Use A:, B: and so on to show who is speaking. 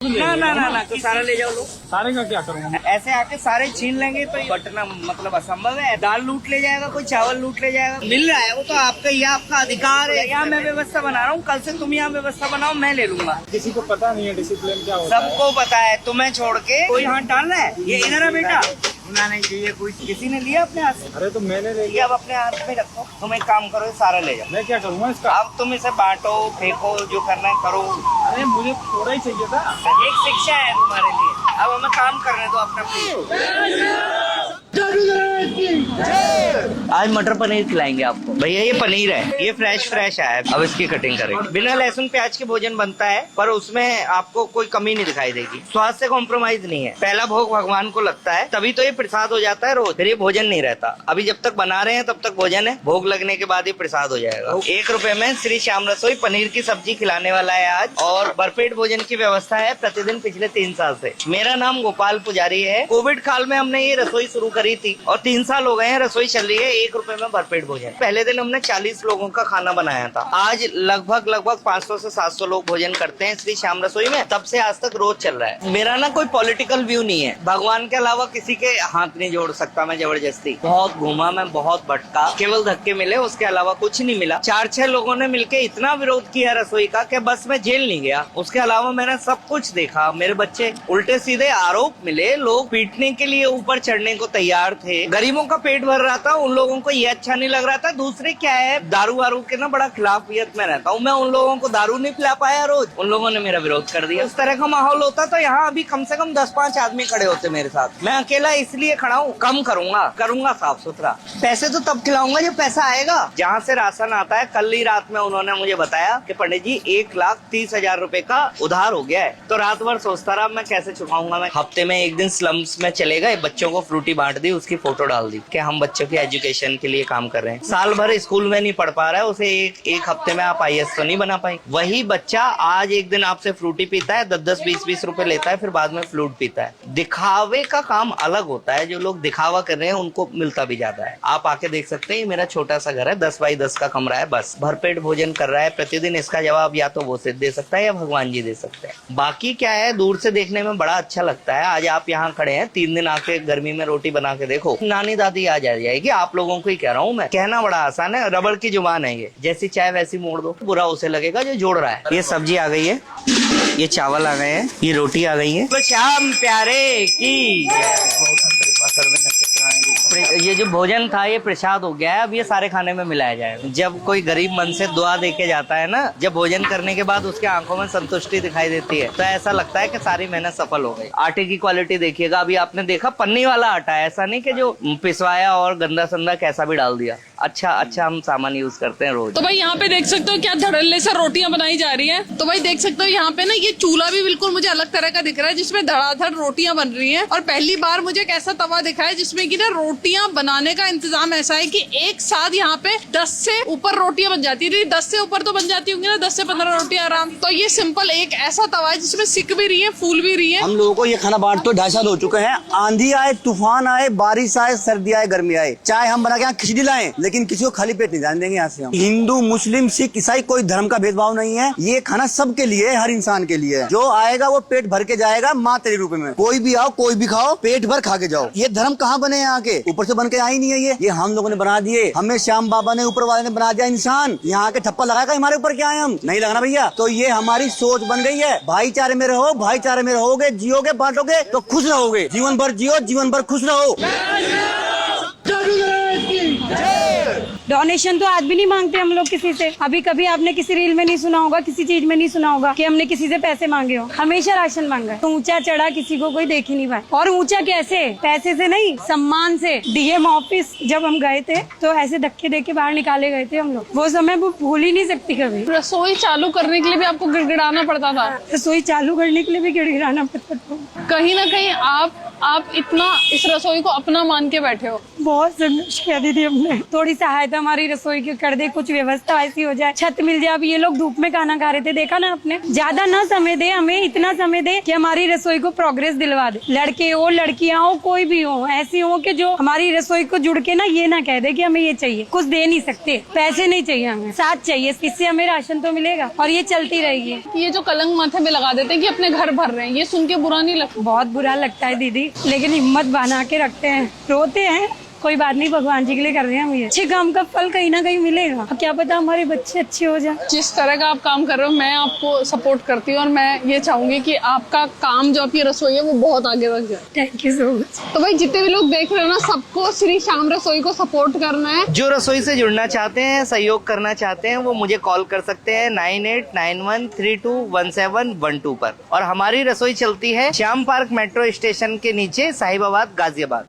A: ना ना ना ना, तो सारा ले जाओ लोग।
B: सारे का क्या करूँगा?
A: ऐसे आके सारे छीन लेंगे तो बटना मतलब असंभव है। दाल लूट ले जाएगा, कोई चावल लूट ले जाएगा। मिल रहा है वो तो आपका, ये आपका अधिकार है। यहाँ मैं व्यवस्था बना रहा हूँ, कल से तुम यहाँ व्यवस्था बनाओ, मैं ले लूंगा।
B: किसी को पता नहीं है डिसिप्लिन क्या होता है।
A: सबको पता है, तुम्हें छोड़ के कोई हाथ डाल रहा है। ये इधर है बेटा, होना नहीं चाहिए। कोई किसी ने लिया अपने हाथ से?
B: अरे तो मैंने ले
A: ये
B: लिया।
A: अब अपने हाथ में रखो। तुम एक काम करो, सारा ले जाओ।
B: मैं क्या करूँगा इसका?
A: अब तुम इसे बांटो, फेंको, जो करना है करो।
B: अरे मुझे थोड़ा ही चाहिए था।
A: एक शिक्षा है तुम्हारे लिए। अब हमें काम करने दो अपना। आज मटर पनीर खिलाएंगे आपको। भैया ये पनीर है, ये फ्रेश है। अब इसकी कटिंग करेंगे। बिना लहसुन प्याज के भोजन बनता है, पर उसमें आपको कोई कमी नहीं दिखाई देगी। स्वाद से कॉम्प्रोमाइज नहीं है। पहला भोग भगवान को लगता है, तभी तो ये प्रसाद हो जाता है रोज। फिर ये भोजन नहीं रहता। अभी जब तक बना रहे हैं तब तक भोजन है, भोग लगने के बाद ये प्रसाद हो जाएगा। 1 रुपए में श्री श्याम रसोई पनीर की सब्जी खिलाने वाला है आज, और भरपेट भोजन की व्यवस्था है प्रतिदिन पिछले 3 साल से। मेरा नाम गोपाल पुजारी है। कोविड काल में हमने ये रसोई शुरू करी थी और 3 साल हो गए हैं रसोई चल रही है। 1 रुपए में भरपेट भोजन। पहले दिन हमने 40 लोगों का खाना बनाया था। आज लगभग 500 से 700 लोग भोजन करते हैं श्री श्याम रसोई में। तब से आज तक रोज चल रहा है। मेरा ना कोई पॉलिटिकल व्यू नहीं है। भगवान के अलावा किसी के हाथ नहीं जोड़ सकता मैं जबरदस्ती। बहुत घूमा मैं, बहुत भटका, केवल धक्के मिले, उसके अलावा कुछ नहीं मिला। 4-6 लोगों ने मिलके इतना विरोध किया रसोई का कि बस मैं जेल नहीं गया। उसके अलावा मैंने सब कुछ देखा। मेरे बच्चे उल्टे सीधे आरोप मिले, लोग पीटने के लिए ऊपर चढ़ने को तैयार थे। गरीबों का पेट भर रहा था, उन लोगों को ये अच्छा नहीं लग रहा था। दूसरे क्या है, दारू वारू के ना बड़ा खिलाफियत में रहता हूँ मैं। उन लोगों को दारू नहीं पिला पाया रोज, उन लोगों ने मेरा विरोध कर दिया। इस तरह का माहौल होता तो यहाँ अभी कम से कम 10-5 आदमी खड़े होते मेरे साथ। मैं अकेला इसलिए खड़ा हूँ। कम करूंगा साफ सुथरा। पैसे तो तब खिलाऊंगा जब पैसा आएगा। जहाँ से राशन आता है, कल ही रात में उन्होंने मुझे बताया कि पंडित जी 1,30,000 रुपए का उधार हो गया है। तो रात भर सोचता रहा मैं कैसे चुकाऊंगा। मैं हफ्ते में 1 दिन स्लम्स में चले गए, बच्चों को फ्रूटी बांट दी, उसकी फोटो डाल दी कि हम बच्चों की एजुकेशन के लिए काम कर रहे हैं। साल भर स्कूल में नहीं पढ़ पा रहा है, उसे एक हफ्ते में आप IAS तो नहीं बना पाई। वही बच्चा आज एक दिन आपसे फ्रूटी पीता है, 10-10, 20-20 रुपए लेता है, फिर बाद में फ्लूट पीता है। दिखावे का काम अलग होता है। जो लोग दिखावा कर रहे हैं उनको मिलता भी ज्यादा है। आप आके देख सकते हैं, मेरा छोटा सा घर है, 10 बाई 10 का कमरा है, बस भरपेट भोजन कर रहा है प्रतिदिन। इसका जवाब या तो वो सिद्ध दे सकता है या भगवान जी दे सकते हैं। बाकी क्या है, दूर से देखने में बड़ा अच्छा लगता है। आज आप यहाँ खड़े हैं, 3 दिन आके गर्मी में रोटी बना के देखो, नानी दादी आ जाएगी। आप लोगों को ही कह रहा हूँ मैं। कहना बड़ा आसान है, रबड़ की जुबान है ये। जैसी चाय वैसी मोड़ दो, बुरा उसे लगेगा जो जोड़ रहा है। ये सब्जी आ गई है, ये चावल आ गए हैं, ये रोटी आ गई है। तो श्याम प्यारे की ये जो भोजन था ये प्रसाद हो गया है। अब ये सारे खाने में मिलाया जाएगा। जब कोई गरीब मन से दुआ दे के जाता है ना, जब भोजन करने के बाद उसके आंखों में संतुष्टि दिखाई देती है, तो ऐसा लगता है कि सारी मेहनत सफल हो गई। आटे की क्वालिटी देखिएगा। अभी आपने देखा पन्नी वाला आटा है, ऐसा नहीं कि जो पिसवाया और गंदा संदा कैसा भी डाल दिया। अच्छा हम सामान यूज करते हैं रोज।
C: तो भाई यहाँ पे देख सकते हो क्या धड़ल्ले से रोटियां बनाई जा रही हैं। तो भाई देख सकते हो यहाँ पे ना ये चूल्हा भी बिल्कुल मुझे अलग तरह का दिख रहा है, जिसमें धड़ाधड़ रोटियां बन रही हैं। और पहली बार मुझे एक ऐसा तवा दिखा है जिसमें कि ना रोटियां बनाने का इंतजाम ऐसा है कि एक साथ यहाँ पे 10 से ऊपर रोटियां बन जाती है। 10 से ऊपर तो बन जाती होंगी ना, 10 से 15 रोटियां आराम। तो ये सिंपल एक ऐसा तवा है जिसमें सिक भी रही है, फूल भी रही है।
D: हम लोगों को ये खाना बांट तो 2.5 साल हो चुके हैं। आंधी आए, तूफान आए, बारिश आए, सर्दी आए, गर्मी आए, चाहे हम बना के यहाँ खिचड़ी लाएं, लेकिन किसी को खाली पेट नहीं जाने देंगे यहाँ से हम। हिंदू, मुस्लिम, सिख, ईसाई, कोई धर्म का भेदभाव नहीं है। ये खाना सबके लिए, हर इंसान के लिए। जो आएगा वो पेट भर के जाएगा, माँ तेरे रूप में। कोई भी आओ, कोई भी खाओ, पेट भर खा के जाओ। ये धर्म कहाँ बने यहाँ के? ऊपर से बन के आई नहीं है ये हम लोगों ने बना दिए। हमें श्याम बाबा ने, ऊपर वाले ने बना दिया इंसान। यहाँ के ठप्पा लगाएगा हमारे ऊपर क्या है? हम नहीं लगाना भैया। तो ये हमारी सोच बन गई है। भाईचारे में रहो, भाईचारे में रहोगे, जियोगे, बांटोगे तो खुश रहोगे। जीवन भर जियो, जीवन भर खुश रहो।
E: डोनेशन तो आज भी नहीं मांगते हम लोग किसी से। अभी कभी आपने किसी रील में नहीं सुना होगा, किसी चीज में नहीं सुना होगा कि हमने किसी से पैसे मांगे हो। हमेशा राशन मांगा है। तो ऊंचा चढ़ा किसी को कोई देख ही नहीं पाया। और ऊंचा कैसे? पैसे से नहीं, सम्मान से। डीएम ऑफिस जब हम गए थे तो ऐसे धक्के दे के बाहर निकाले गए थे हम लोग। वो समय वो भूल ही नहीं सकती कभी।
C: रसोई चालू करने के लिए भी आपको गिड़गिड़ाना पड़ता था।
E: रसोई चालू करने के लिए भी गिड़गिड़ाना पड़ता था।
C: कहीं ना कहीं आप इतना इस रसोई को अपना मान के बैठे हो।
E: बहुत संघर्ष किया दीदी हमने। थोड़ी सहायता हमारी रसोई की कर दे, कुछ व्यवस्था ऐसी हो जाए, छत मिल जाए। अब ये लोग धूप में खाना खा रहे थे, देखा ना आपने। ज्यादा ना समय दे हमें, इतना समय दे कि हमारी रसोई को प्रोग्रेस दिलवा दे। लड़के हो लड़कियां हो कोई भी हो, ऐसी हो कि जो हमारी रसोई को जुड़ के ना ये ना कह दे कि हमें ये चाहिए। कुछ दे नहीं सकते, पैसे नहीं चाहिए, हमें साथ चाहिए। इससे हमें राशन तो मिलेगा और ये चलती रहेगी।
C: ये जो कलंक माथे पे लगा देते हैं कि अपने घर भर रहे हैं, ये सुन के बुरा नहीं लगता?
E: बहुत बुरा लगता है दीदी, लेकिन हिम्मत बना के रखते हैं, रोते हैं, कोई बात नहीं, भगवान जी के लिए कर रहे हैं हम। ये अच्छे काम का फल कहीं ना कहीं मिलेगा। क्या पता हमारे बच्चे अच्छे हो जाए।
C: जिस तरह का आप काम कर रहे हो मैं आपको सपोर्ट करती हूँ और मैं ये चाहूंगी कि आपका काम जो आपकी रसोई है वो बहुत आगे तक जाए।
E: Thank you so much.
C: तो भाई जितने भी लोग देख रहे हो ना, सबको श्री श्याम रसोई को सपोर्ट करना है।
A: जो रसोई से जुड़ना चाहते हैं, सहयोग करना चाहते हैं, वो मुझे कॉल कर सकते हैं 9891321712 पर। और हमारी रसोई चलती है श्याम पार्क मेट्रो स्टेशन के नीचे, साहिबाबाद, गाजियाबाद।